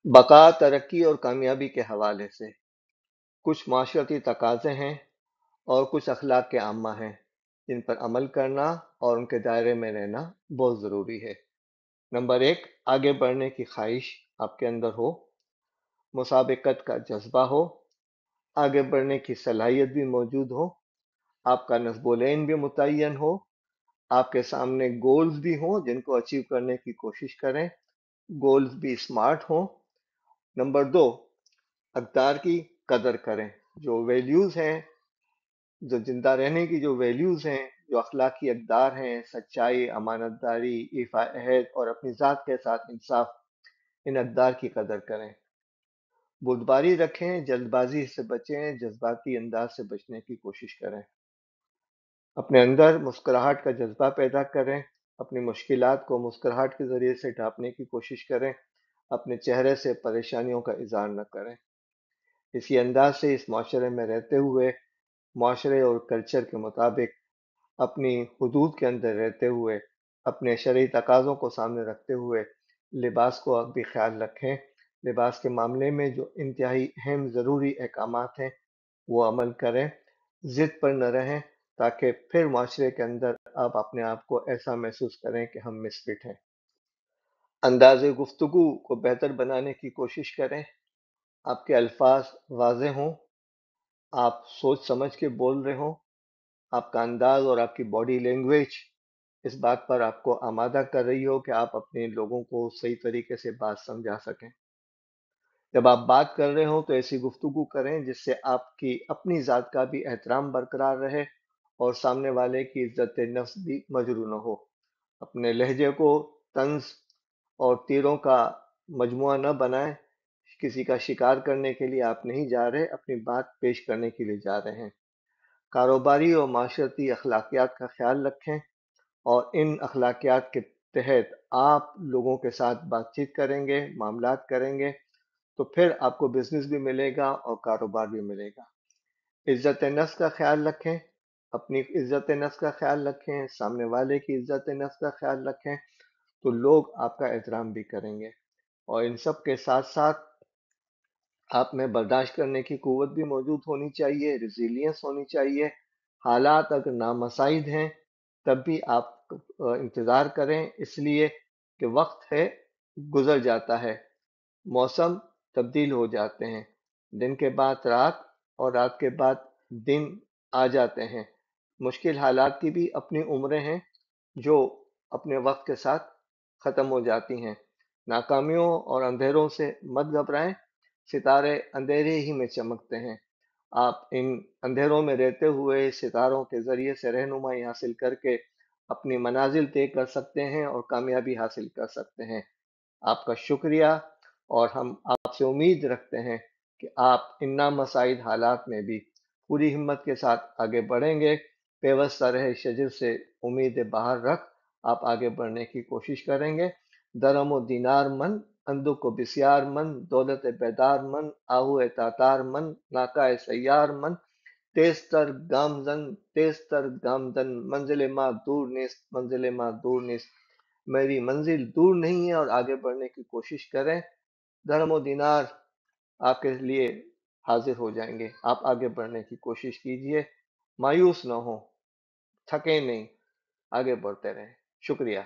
بقا، ترقی اور کامیابی کے حوالے سے کچھ معاشرتی تقاضے ہیں اور کچھ اخلاق کے عامہ ہیں جن پر عمل کرنا اور ان کے دائرے میں رہنا بہت ضروری ہے۔ نمبر ایک، آگے بڑھنے کی خواہش آپ کے اندر ہو، مسابقت کا جذبہ ہو، آگے بڑھنے کی صلاحیت بھی موجود ہو، آپ کا نصب العین بھی متعین ہو، آپ کے سامنے گولز بھی ہوں جن کو اچیو کرنے کی کوشش کریں، گولز بھی اسمارٹ ہوں۔ نمبر دو، اقدار کی قدر کریں، جو ویلیوز ہیں، جو زندہ رہنے کی جو ویلیوز ہیں، جو اخلاقی اقدار ہیں، سچائی، امانت داری، ایفا عہد اور اپنی ذات کے ساتھ انصاف، ان اقدار کی قدر کریں۔ بردباری رکھیں، جلد بازی سے بچیں، جذباتی انداز سے بچنے کی کوشش کریں۔ اپنے اندر مسکراہٹ کا جذبہ پیدا کریں، اپنی مشکلات کو مسکراہٹ کے ذریعے سے ڈھانپنے کی کوشش کریں، اپنے چہرے سے پریشانیوں کا اظہار نہ کریں۔ اسی انداز سے اس معاشرے میں رہتے ہوئے، معاشرے اور کلچر کے مطابق، اپنی حدود کے اندر رہتے ہوئے، اپنے شرعی تقاضوں کو سامنے رکھتے ہوئے لباس کو اب بھی خیال رکھیں۔ لباس کے معاملے میں جو انتہائی اہم ضروری احکامات ہیں وہ عمل کریں، ضد پر نہ رہیں، تاکہ پھر معاشرے کے اندر آپ اپنے آپ کو ایسا محسوس کریں کہ ہم مسفٹ ہیں۔ انداز گفتگو کو بہتر بنانے کی کوشش کریں، آپ کے الفاظ واضح ہوں، آپ سوچ سمجھ کے بول رہے ہوں، آپ کا انداز اور آپ کی باڈی لینگویج اس بات پر آپ کو آمادہ کر رہی ہو کہ آپ اپنے لوگوں کو صحیح طریقے سے بات سمجھا سکیں۔ جب آپ بات کر رہے ہوں تو ایسی گفتگو کریں جس سے آپ کی اپنی ذات کا بھی احترام برقرار رہے اور سامنے والے کی عزت نفس بھی مجروح نہ ہو۔ اپنے لہجے کو طنز اور تیروں کا مجموعہ نہ بنائیں۔ کسی کا شکار کرنے کے لیے آپ نہیں جا رہے، اپنی بات پیش کرنے کے لیے جا رہے ہیں۔ کاروباری اور معاشرتی اخلاقیات کا خیال رکھیں اور ان اخلاقیات کے تحت آپ لوگوں کے ساتھ بات چیت کریں گے، معاملات کریں گے، تو پھر آپ کو بزنس بھی ملے گا اور کاروبار بھی ملے گا۔ عزت نفس کا خیال رکھیں، اپنی عزت نفس کا خیال رکھیں، سامنے والے کی عزت نفس کا خیال رکھیں، تو لوگ آپ کا احترام بھی کریں گے۔ اور ان سب کے ساتھ ساتھ آپ میں برداشت کرنے کی قوت بھی موجود ہونی چاہیے، ریزیلینس ہونی چاہیے۔ حالات اگر نامساعد ہیں تب بھی آپ انتظار کریں، اس لیے کہ وقت ہے، گزر جاتا ہے، موسم تبدیل ہو جاتے ہیں، دن کے بعد رات اور رات کے بعد دن آ جاتے ہیں۔ مشکل حالات کی بھی اپنی عمریں ہیں جو اپنے وقت کے ساتھ ختم ہو جاتی ہیں۔ ناکامیوں اور اندھیروں سے مت گھبرائیں، ستارے اندھیرے ہی میں چمکتے ہیں۔ آپ ان اندھیروں میں رہتے ہوئے ستاروں کے ذریعے سے رہنمائی حاصل کر کے اپنی منازل طے کر سکتے ہیں اور کامیابی حاصل کر سکتے ہیں۔ آپ کا شکریہ، اور ہم آپ سے امید رکھتے ہیں کہ آپ ان نامساعد حالات میں بھی پوری ہمت کے ساتھ آگے بڑھیں گے۔ پیوستہ رہے شجر سے امید باہر رکھ آپ آگے بڑھنے کی کوشش کریں گے۔ درم و دینار من، اندو کو بسیار من، دولت بیدار من، آہو تاتار من، ناکہ سیار من، تیز تر گامزن، منزل ماں دور نیست، منزل ماں دور نیست۔ میری منزل دور نہیں ہے اور آگے بڑھنے کی کوشش کریں۔ درم و دینار آپ کے لیے حاضر ہو جائیں گے۔ آپ آگے بڑھنے کی کوشش کیجئے، مایوس نہ ہوں، تھکیں نہیں، آگے بڑھتے رہیں۔ شکریہ۔